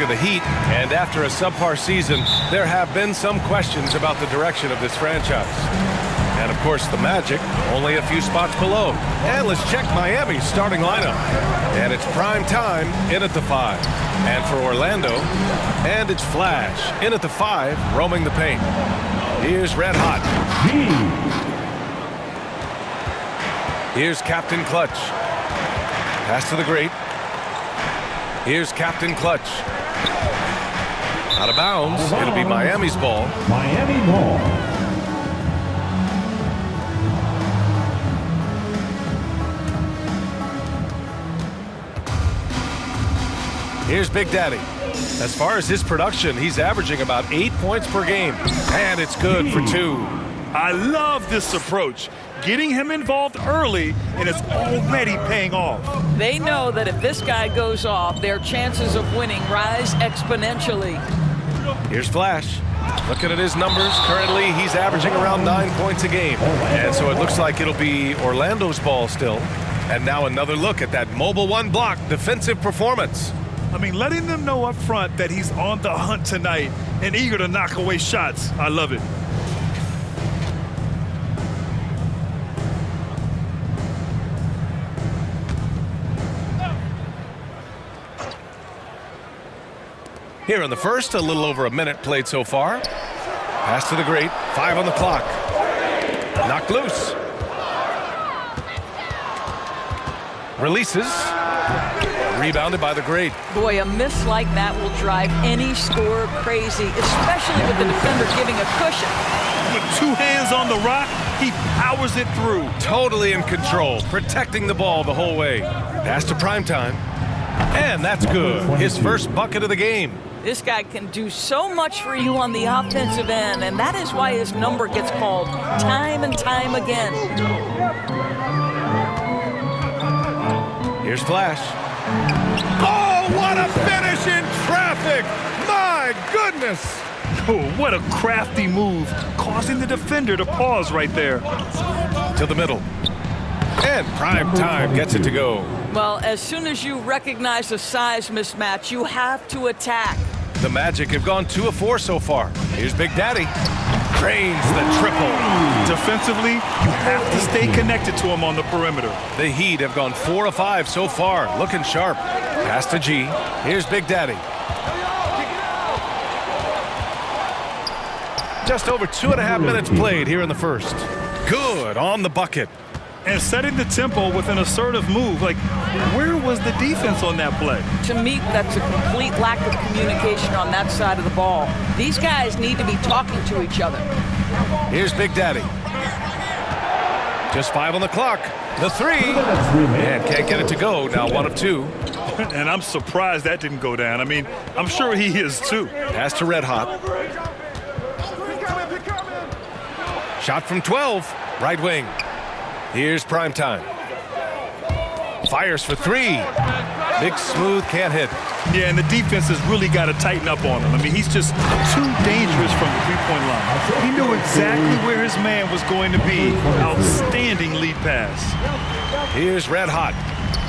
the Heat, and after a subpar season, there have been some questions about the direction of this franchise. And of course, the Magic, only a few spots below. And let's check Miami's starting lineup. And it's prime time in at the 5. And for Orlando, and it's Flash in at the 5, roaming the paint. Here's Red Hot. Here's Captain Clutch. Pass to the Great. Here's Captain Clutch. Out of bounds. It'll be Miami's ball. Miami ball. Here's Big Daddy. As far as his production, he's averaging about 8 points per game. And it's good for 2. I love this approach. Getting him involved early, and it's already paying off. They know that if this guy goes off, their chances of winning rise exponentially. Here's Flash. Looking at his numbers, currently he's averaging around 9 points a game. And so it looks like it'll be Orlando's ball still. And now another look at that mobile one block defensive performance. I mean, letting them know up front that he's on the hunt tonight and eager to knock away shots. I love it. Here in the first, a little over a minute played so far. Pass to the Great, 5 on the clock. Knocked loose. Releases. Rebounded by the Great. Boy, a miss like that will drive any scorer crazy, especially with the defender giving a cushion. With 2 hands on the rock, he powers it through. Totally in control, protecting the ball the whole way. Pass to Primetime. And that's good. His first bucket of the game. This guy can do so much for you on the offensive end, and that is why his number gets called time and time again. Here's Flash. Oh, what a finish in traffic! My goodness! Oh, what a crafty move, causing the defender to pause right there. To the middle. And Primetime gets it to go. Well, as soon as you recognize a size mismatch, you have to attack. The Magic have gone 2 of 4 so far. Here's Big Daddy. Drains the triple. Defensively, you have to stay connected to him on the perimeter. The Heat have gone 4 of 5 so far. Looking sharp. Pass to G. Here's Big Daddy. Just over 2.5 minutes played here in the first. Good on the bucket. And setting the tempo with an assertive move. Like, where was the defense on that play? To me, that's a complete lack of communication on that side of the ball. These guys need to be talking to each other. Here's Big Daddy. Just 5 on the clock. The 3. And can't get it to go. Now 1 of 2. And I'm surprised that didn't go down. I mean, I'm sure he is too. Pass to Red Hot. Shot from 12. Right wing. Here's Primetime. Fires for 3. Big smooth, can't hit. Yeah, and the defense has really got to tighten up on him. I mean, he's just too dangerous from the three-point line. He knew exactly where his man was going to be. Outstanding lead pass. Here's Red Hot.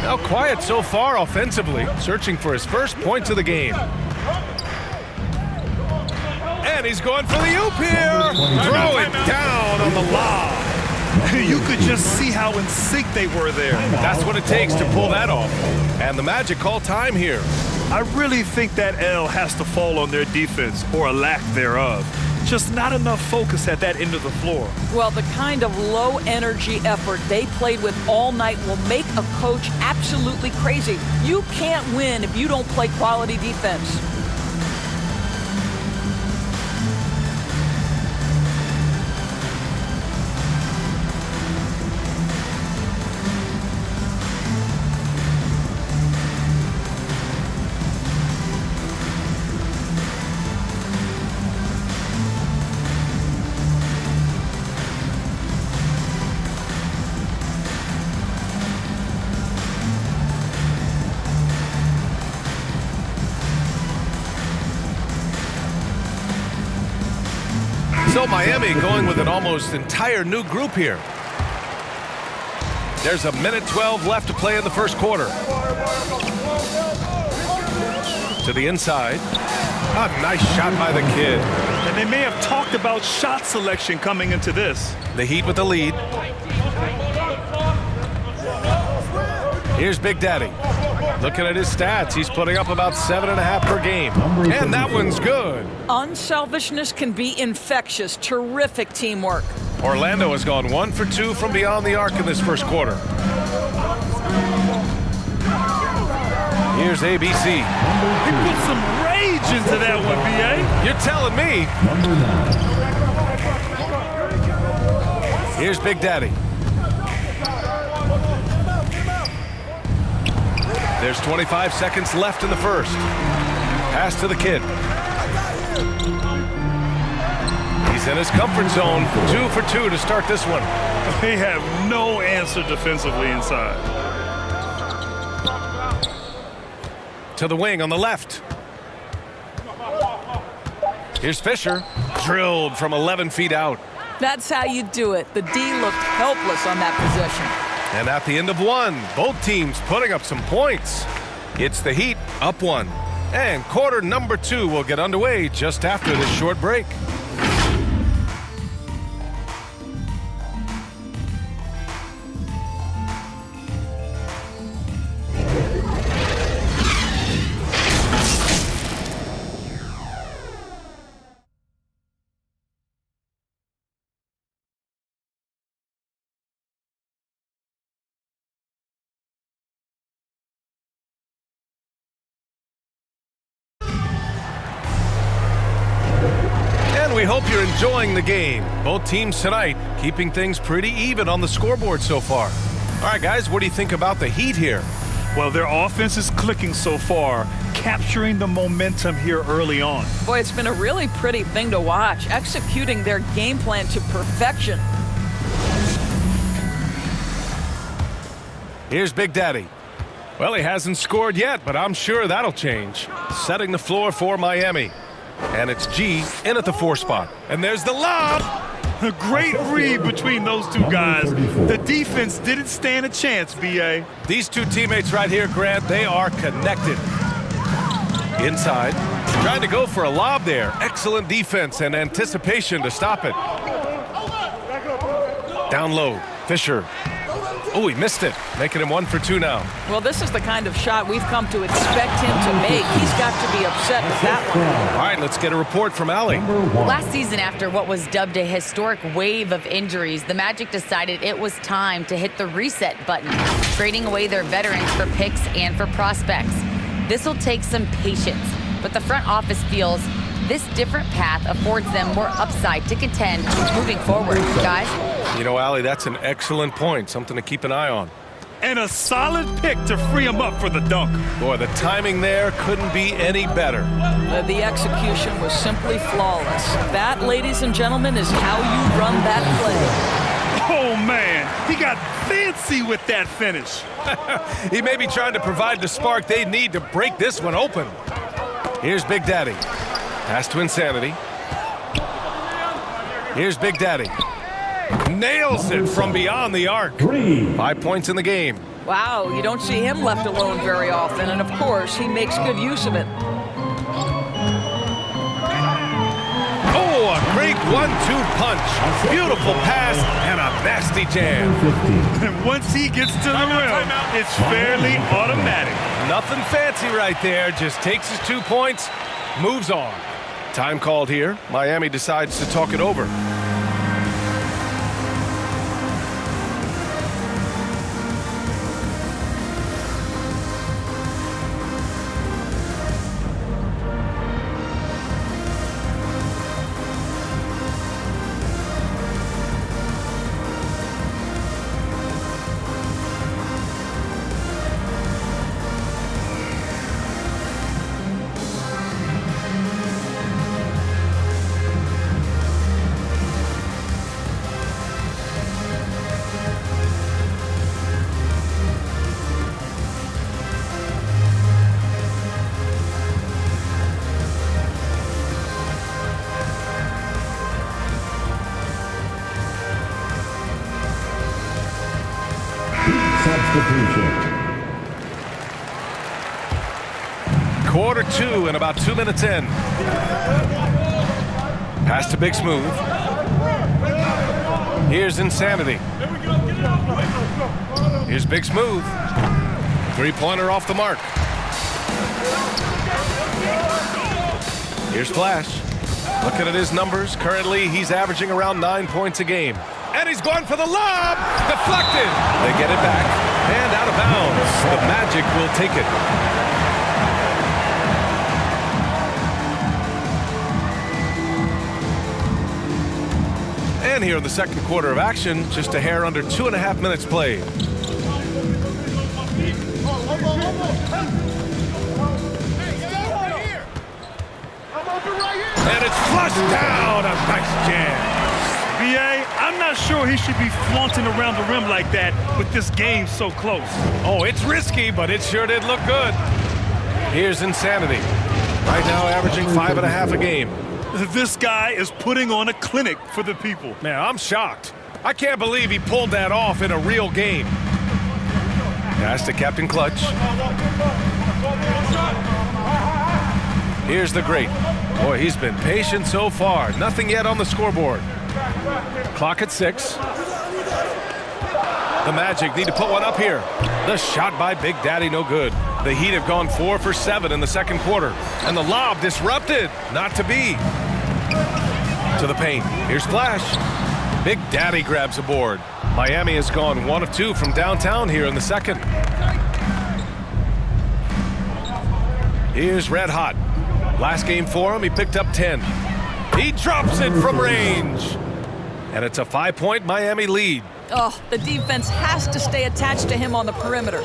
Now quiet so far offensively, searching for his first points of the game. And he's going for the oop here. Throw it down on the lob. You could just see how in sync they were there. That's what it takes to pull that off. And the Magic call time here. I really think that L has to fall on their defense, or a lack thereof. Just not enough focus at that end of the floor. Well, the kind of low-energy effort they played with all night will make a coach absolutely crazy. You can't win if you don't play quality defense. So Miami going with an almost entire new group here. There's a minute 12 left to play in the first quarter. To the inside. A nice shot by the kid. And they may have talked about shot selection coming into this. The Heat with the lead. Here's Big Daddy. Looking at his stats, he's putting up about 7.5 per game. And that one's good. Unselfishness can be infectious. Terrific teamwork. Orlando has gone 1 for 2 from beyond the arc in this first quarter. Here's ABC. He put some rage into that one, B.A. You're telling me. Here's Big Daddy. There's 25 seconds left in the first. Pass to the kid. He's in his comfort zone. 2 for 2 to start this one. They have no answer defensively inside. To the wing on the left. Here's Fisher. Drilled from 11 feet out. That's how you do it. The D looked helpless on that possession. And at the end of one, both teams putting up some points. It's the Heat up 1. And quarter number 2 will get underway just after this short break. We hope you're enjoying the game. Both teams tonight keeping things pretty even on the scoreboard so far. All right, guys, what do you think about the Heat here? Well, their offense is clicking so far, capturing the momentum here early on. Boy, it's been a really pretty thing to watch, executing their game plan to perfection. Here's Big Daddy. Well, he hasn't scored yet, but I'm sure that'll change. Setting the floor for Miami. And it's G in at the 4 spot. And there's the lob. A great read between those two guys. The defense didn't stand a chance, B.A. These two teammates right here, Grant, they are connected. Inside. Trying to go for a lob there. Excellent defense and anticipation to stop it. Down low. Fisher. Oh, he missed it, making him 1 for 2 now. Well, this is the kind of shot we've come to expect him to make. He's got to be upset with that one. All right, let's get a report from Allie. Last season, after what was dubbed a historic wave of injuries, the Magic decided it was time to hit the reset button, trading away their veterans for picks and for prospects. This will take some patience, but the front office feels this different path affords them more upside to contend moving forward. Guys? You know, Allie, that's an excellent point. Something to keep an eye on. And a solid pick to free him up for the dunk. Boy, the timing there couldn't be any better. The execution was simply flawless. That, ladies and gentlemen, is how you run that play. Oh, man. He got fancy with that finish. He may be trying to provide the spark they need to break this one open. Here's Big Daddy. Pass to Insanity. Here's Big Daddy. Nails it from beyond the arc. 5 points in the game. Wow, you don't see him left alone very often, and of course, he makes good use of it. Oh, a great 1-2 punch. Beautiful pass and a nasty jam. And once he gets to the rim, it's fairly automatic. Nothing fancy right there. Just takes his 2 points, moves on. Time called here. Miami decides to talk it over. Quarter 2 and about 2 minutes in. Pass to Big Smooth. Here's Insanity. Here's Big Smooth. Three-pointer off the mark. Here's Flash. Looking at his numbers, currently he's averaging around 9 points a game. And he's going for the lob! Deflected! They get it back. And out of bounds. The Magic will take it. And here in the second quarter of action, just a hair under 2.5 minutes played. And it's flushed down. A nice jam. B.A., I'm not sure he should be flaunting around the rim like that with this game so close. Oh, it's risky, but it sure did look good. Here's Insanity. Right now averaging 5.5 a game. This guy is putting on a clinic for the people. Man, I'm shocked. I can't believe he pulled that off in a real game. Pass to Captain Clutch. Here's the great. Boy, he's been patient so far. Nothing yet on the scoreboard. Clock at 6. The Magic need to put one up here. The shot by Big Daddy, no good. The Heat have gone 4 for 7 in the second quarter. And the lob disrupted. Not to be. To the paint. Here's Flash. Big Daddy grabs a board. Miami has gone 1 of 2 from downtown here in the second. Here's Red Hot. Last game for him, he picked up 10. He drops it from range. And it's a 5-point Miami lead. Oh, the defense has to stay attached to him on the perimeter.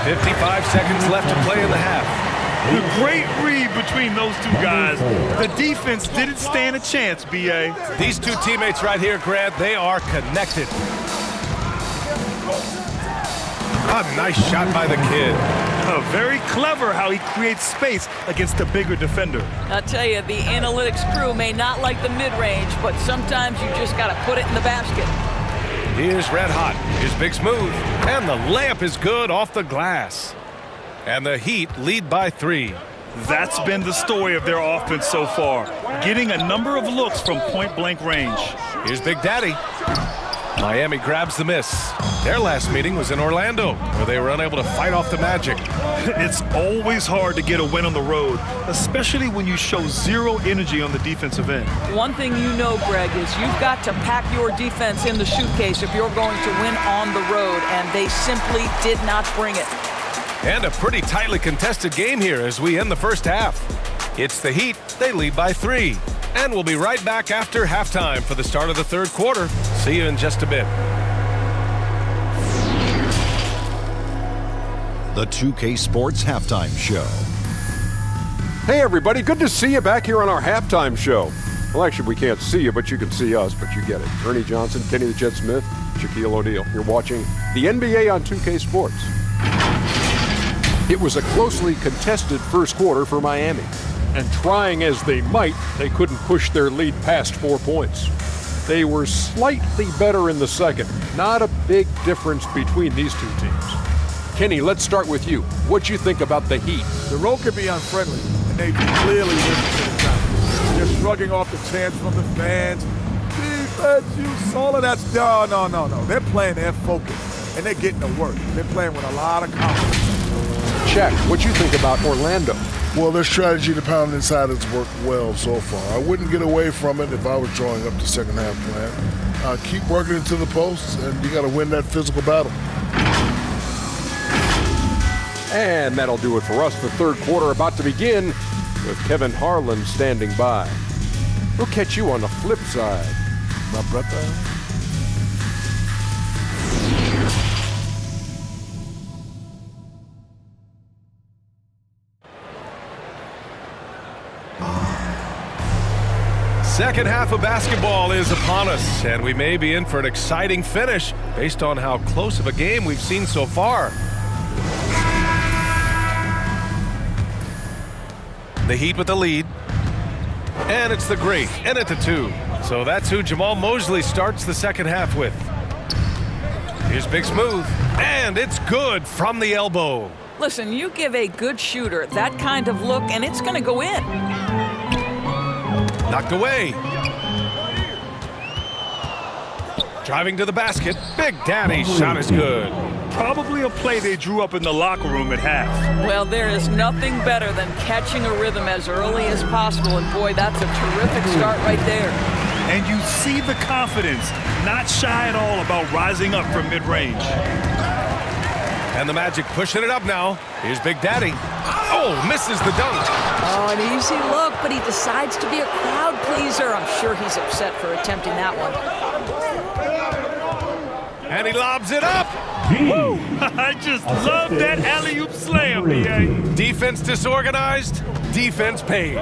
55 seconds left to play in the half. The great read between those two guys. The defense didn't stand a chance, B.A. These two teammates right here, Grant, they are connected. A nice shot by the kid. Very clever how he creates space against a bigger defender. I'll tell you, the analytics crew may not like the mid-range, but sometimes you just got to put it in the basket. Here's Red Hot. Here's Big Smooth. And the layup is good off the glass. And the Heat lead by 3. That's been the story of their offense so far, getting a number of looks from point-blank range. Here's Big Daddy. Miami grabs the miss. Their last meeting was in Orlando, where they were unable to fight off the Magic. It's always hard to get a win on the road, especially when you show zero energy on the defensive end. One thing you know, Greg, is you've got to pack your defense in the suitcase if you're going to win on the road, and they simply did not bring it. And a pretty tightly contested game here as we end the first half. It's the Heat. They lead by 3. And we'll be right back after halftime for the start of the third quarter. See you in just a bit. The 2K Sports Halftime Show. Hey everybody, good to see you back here on our halftime show. Well, actually we can't see you, but you can see us, but you get it. Ernie Johnson, Kenny the Jet Smith, Shaquille O'Neal. You're watching the NBA on 2K Sports. It was a closely contested first quarter for Miami. And trying as they might, they couldn't push their lead past 4 points. They were slightly better in the second. Not a big difference between these two teams. Kenny, let's start with you. What'd you think about the Heat? The road can be unfriendly, and they clearly listen to the time. They're shrugging off the chants from the fans. Defense, you all of that. No. They're playing their focus, and they're getting to work. They're playing with a lot of confidence. Check. What'd you think about Orlando? Well, their strategy to pound inside has worked well so far. I wouldn't get away from it if I was drawing up the second half plan. Keep working into the posts, and you got to win that physical battle. And that'll do it for us. The third quarter about to begin with Kevin Harlan standing by. We'll catch you on the flip side, my brother. Second half of basketball is upon us, and we may be in for an exciting finish based on how close of a game we've seen so far. The Heat with the lead, and it's the great, and at the 2. So that's who Jamal Mosley starts the second half with. Here's Big Smooth. And it's good from the elbow. Listen, you give a good shooter that kind of look, and it's going to go in. Knocked away. Driving to the basket. Big Daddy's shot is good. Probably a play they drew up in the locker room at half. Well, there is nothing better than catching a rhythm as early as possible, and boy, that's a terrific start right there. And you see the confidence, not shy at all about rising up from mid-range. And the Magic pushing it up now. Here's Big Daddy. Oh, misses the dunk. Oh, an easy look, but he decides to be a crowd pleaser. I'm sure he's upset for attempting that one. And he lobs it up. Woo! I just love that alley-oop slam, B.A. Defense disorganized. Defense pays.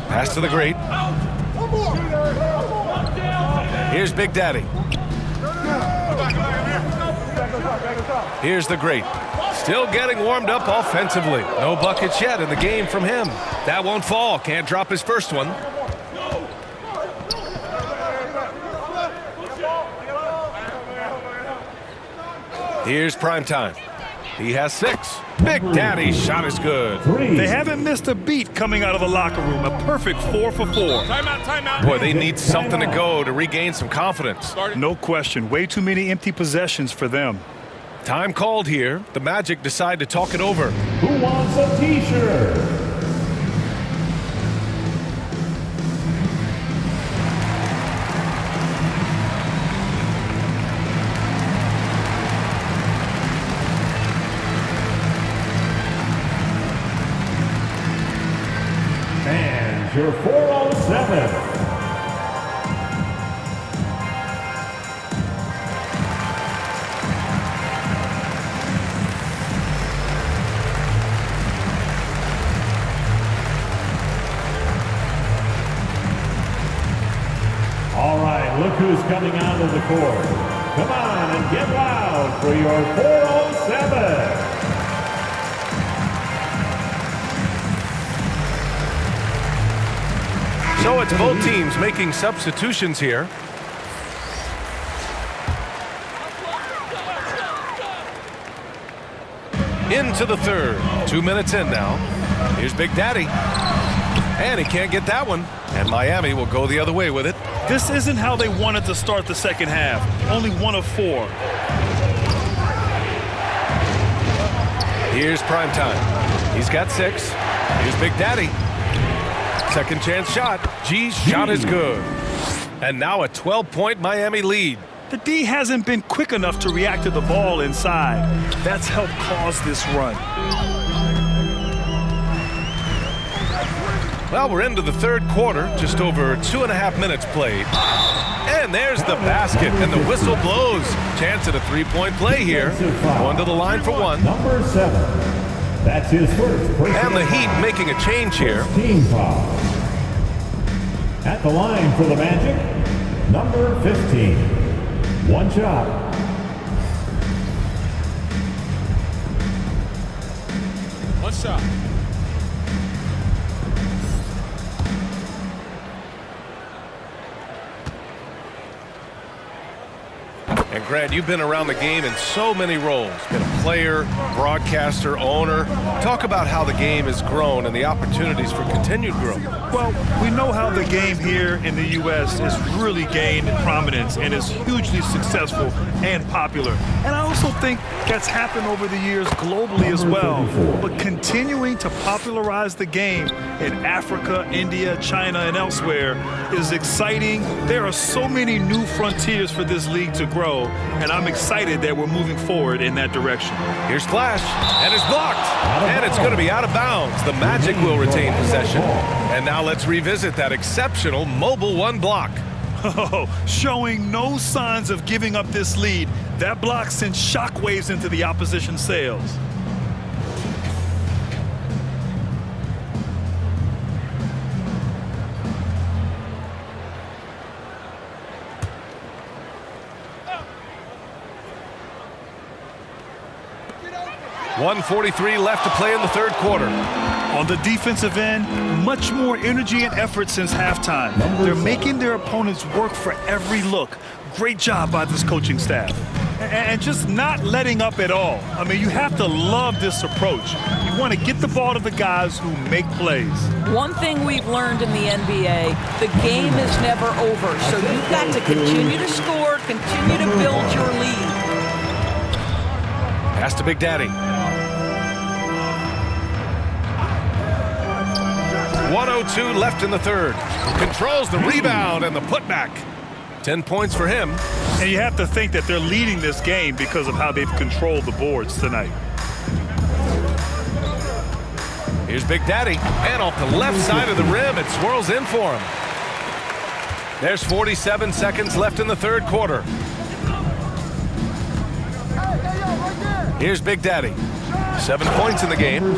Pass to the great. Here's Big Daddy. Here's the great. Still getting warmed up offensively. No buckets yet in the game from him. That won't fall. Can't drop his first one. Here's Primetime. He has 6. Big Daddy's shot is good. They haven't missed a beat coming out of the locker room. A perfect 4 for 4. Timeout. Boy, they need something to go to regain some confidence. No question. Way too many empty possessions for them. Time called here. The Magic decide to talk it over. Who wants a t-shirt? And your 407. All right, look who's coming onto the court. Come on and get loud for your 407. So it's both teams making substitutions here. Into the third. 2 minutes in now. Here's Big Daddy. And he can't get that one. And Miami will go the other way with it. This isn't how they wanted to start the second half. Only 1 of 4. Here's Primetime. He's got 6. Here's Big Daddy. Second chance shot. G's shot is good. And now a 12-point Miami lead. The D hasn't been quick enough to react to the ball inside. That's helped cause this run. Well, we're into the third quarter. Just over 2.5 minutes played. And there's the basket, and the whistle blows. Chance at a 3-point play here. Going to the line for 1. Number 7. That's his first. And the Heat making a change here. Team foul. At the line for the Magic, number 15. 1 shot. One shot. And Grant, you've been around the game in so many roles. Been a player, broadcaster, owner. Talk about how the game has grown and the opportunities for continued growth. Well, we know how the game here in the U.S. has really gained prominence and is hugely successful and popular. And I also think that's happened over the years globally as well. But continuing to popularize the game in Africa, India, China, and elsewhere is exciting. There are so many new frontiers for this league to grow, and I'm excited that we're moving forward in that direction. Here's Flash, and it's blocked. And it's going to be out of bounds. The Magic will retain possession. And now let's revisit that exceptional Mobile 1 block. Oh, showing no signs of giving up this lead. That block sent shockwaves into the opposition sails. 1:43 left to play in the third quarter. On the defensive end, much more energy and effort since halftime. They're making their opponents work for every look. Great job by this coaching staff. And just not letting up at all. I mean, you have to love this approach. You want to get the ball to the guys who make plays. One thing we've learned in the NBA, the game is never over. So you've got to continue to score, continue to build your lead. Pass to Big Daddy. 1:02 left in the third. Controls the rebound and the putback. 10 points for him. And you have to think that they're leading this game because of how they've controlled the boards tonight. Here's Big Daddy. And off the left side of the rim, it swirls in for him. There's 47 seconds left in the third quarter. Here's Big Daddy. 7 points in the game.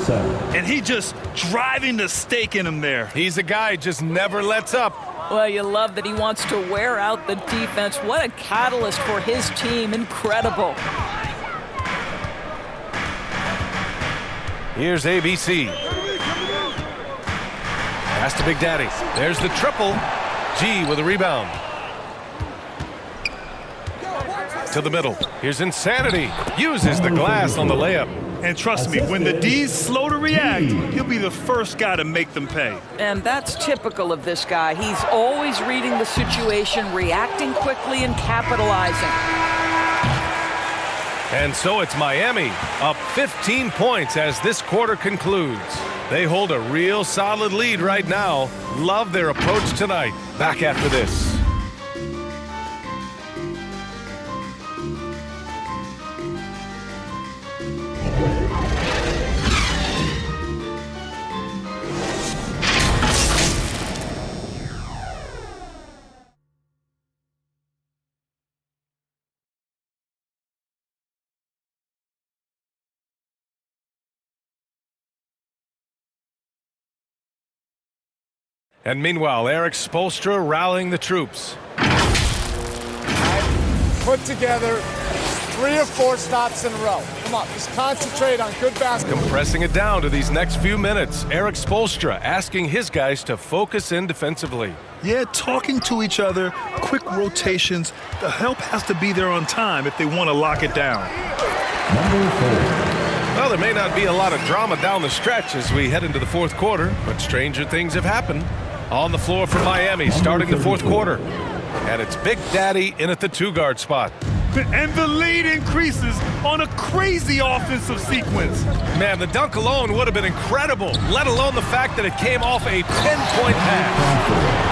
And he just driving the stake in him there. He's a guy who just never lets up. Well, you love that he wants to wear out the defense. What a catalyst for his team. Incredible. Here's ABC. Pass to Big Daddy. There's the triple. G with a rebound. To the middle. Here's Insanity. Uses the glass on the layup. And trust me, when the D's slow to react, he'll be the first guy to make them pay. And that's typical of this guy. He's always reading the situation, reacting quickly, and capitalizing. And so it's Miami, up 15 points as this quarter concludes. They hold a real solid lead right now. Love their approach tonight. Back after this. And meanwhile, Eric Spoelstra rallying the troops. Put together 3 or 4 stops in a row. Come on, just concentrate on good basketball. Compressing it down to these next few minutes. Eric Spoelstra asking his guys to focus in defensively. Yeah, talking to each other, quick rotations. The help has to be there on time if they want to lock it down. Well, there may not be a lot of drama down the stretch as we head into the fourth quarter, but stranger things have happened. On the floor for Miami, starting the fourth quarter. And it's Big Daddy in at the 2-guard spot. And the lead increases on a crazy offensive sequence. Man, the dunk alone would have been incredible, let alone the fact that it came off a pinpoint pass.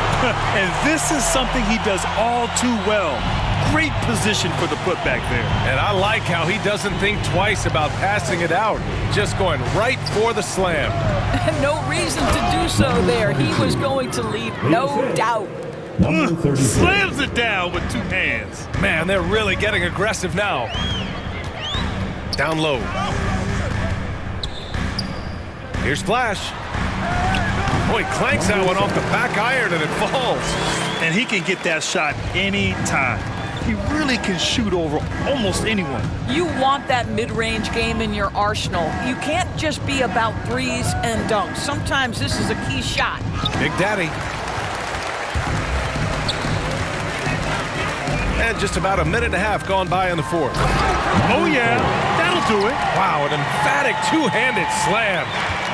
And this is something he does all too well. Great position for the putback there. And I like how he doesn't think twice about passing it out, just going right for the slam. No reason to do so there. He was going to leave, no doubt. Slams it down with 2 hands. Man, they're really getting aggressive now. Down low. Here's Flash. Boy, clanks that one off the back iron and it falls. And he can get that shot anytime. He really can shoot over almost anyone. You want that mid-range game in your arsenal. You can't just be about threes and dunks. Sometimes this is a key shot. Big Daddy. And just about a minute and a half gone by in the fourth. Oh, yeah. That'll do it. Wow, an emphatic two-handed slam.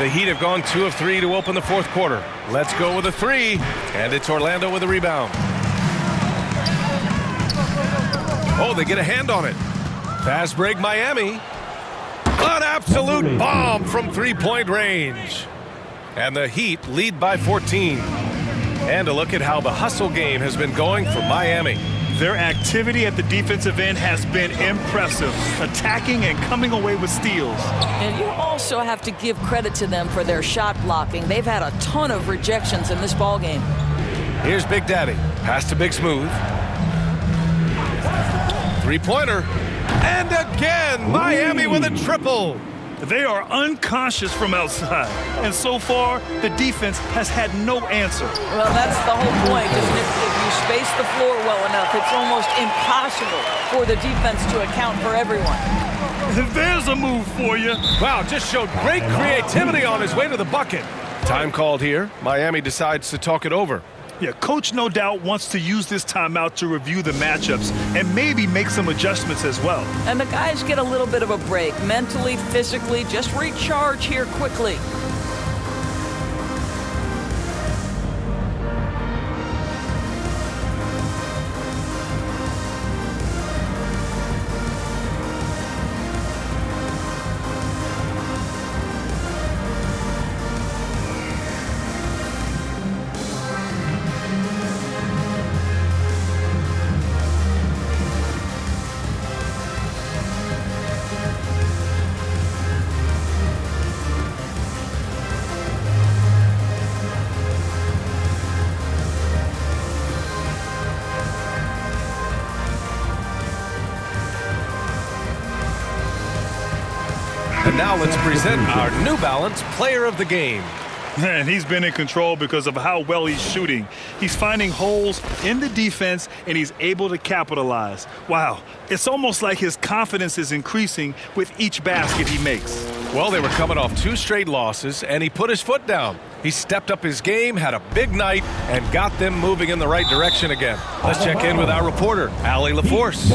The Heat have gone 2 of 3 to open the fourth quarter. Let's go with a 3. And it's Orlando with a rebound. Oh, they get a hand on it. Fast break, Miami. An absolute bomb from three-point range. And the Heat lead by 14. And a look at how the hustle game has been going for Miami. Their activity at the defensive end has been impressive, attacking and coming away with steals. And you also have to give credit to them for their shot blocking. They've had a ton of rejections in this ballgame. Here's Big Daddy. Pass to Big Smooth. Three-pointer. And again, Miami with a triple. They are unconscious from outside. And so far, the defense has had no answer. Well, that's the whole point, isn't it? If you space the floor well enough, it's almost impossible for the defense to account for everyone. There's a move for you. Wow, just showed great creativity on his way to the bucket. Time called here. Miami decides to talk it over. Yeah, coach no doubt wants to use this timeout to review the matchups and maybe make some adjustments as well. And the guys get a little bit of a break, mentally, physically, just recharge here quickly. And now let's present our New Balance Player of the Game. And he's been in control because of how well he's shooting. He's finding holes in the defense, and he's able to capitalize. Wow, it's almost like his confidence is increasing with each basket he makes. Well, they were coming off 2 straight losses, and he put his foot down. He stepped up his game, had a big night, and got them moving in the right direction again. Let's check in with our reporter, Allie LaForce.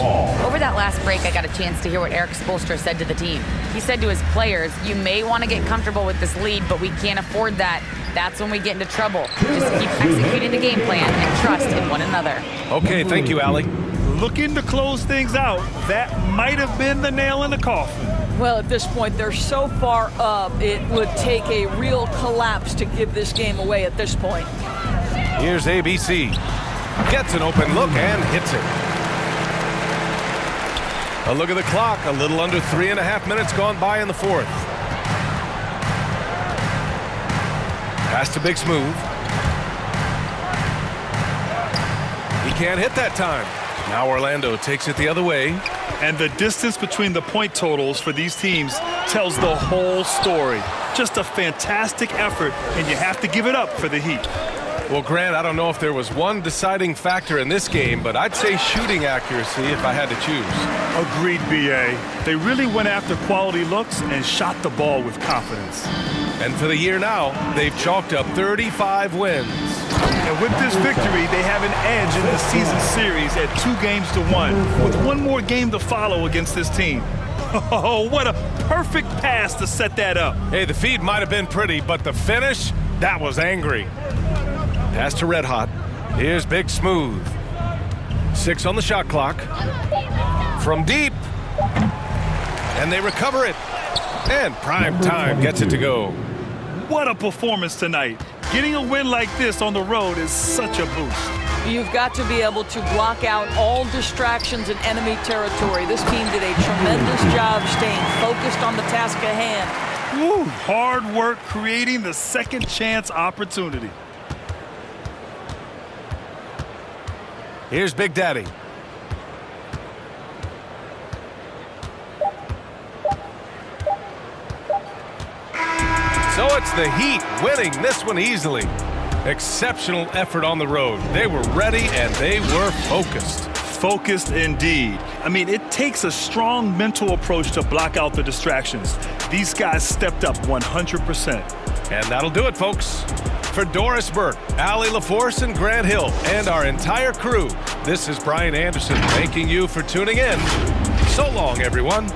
Over that last break, I got a chance to hear what Eric Spoelstra said to the team. He said to his players, you may want to get comfortable with this lead, but we can't afford that. That's when we get into trouble. Just keep executing the game plan and trust in one another. Okay, thank you, Allie. Looking to close things out. That might have been the nail in the coffin. Well, at this point, they're so far up, it would take a real collapse to give this game away at this point. Here's ABC. Gets an open look and hits it. A look at the clock. A little under 3.5 minutes gone by in the fourth. Pass to Big Smooth. He can't hit that time. Now Orlando takes it the other way. And the distance between the point totals for these teams tells the whole story. Just a fantastic effort, and you have to give it up for the Heat. Well, Grant, I don't know if there was one deciding factor in this game, but I'd say shooting accuracy if I had to choose. Agreed, B.A. They really went after quality looks and shot the ball with confidence. And for the year now, they've chalked up 35 wins. And with this victory, they have an edge in the season series at 2-1, with one more game to follow against this team. Oh, what a perfect pass to set that up. Hey, the feed might have been pretty, but the finish, that was angry. Pass to Red Hot. Here's Big Smooth. 6 on the shot clock. From deep. And they recover it. And Prime Time gets it to go. What a performance tonight. Getting a win like this on the road is such a boost. You've got to be able to block out all distractions in enemy territory. This team did a tremendous job staying focused on the task at hand. Woo, hard work creating the second chance opportunity. Here's Big Daddy. So it's the Heat winning this one easily. Exceptional effort on the road. They were ready and they were focused. Focused indeed. I mean, it takes a strong mental approach to block out the distractions. These guys stepped up 100%. And that'll do it, folks. For Doris Burke, Allie LaForce, and Grant Hill, and our entire crew, this is Brian Anderson thanking you for tuning in. So long, everyone.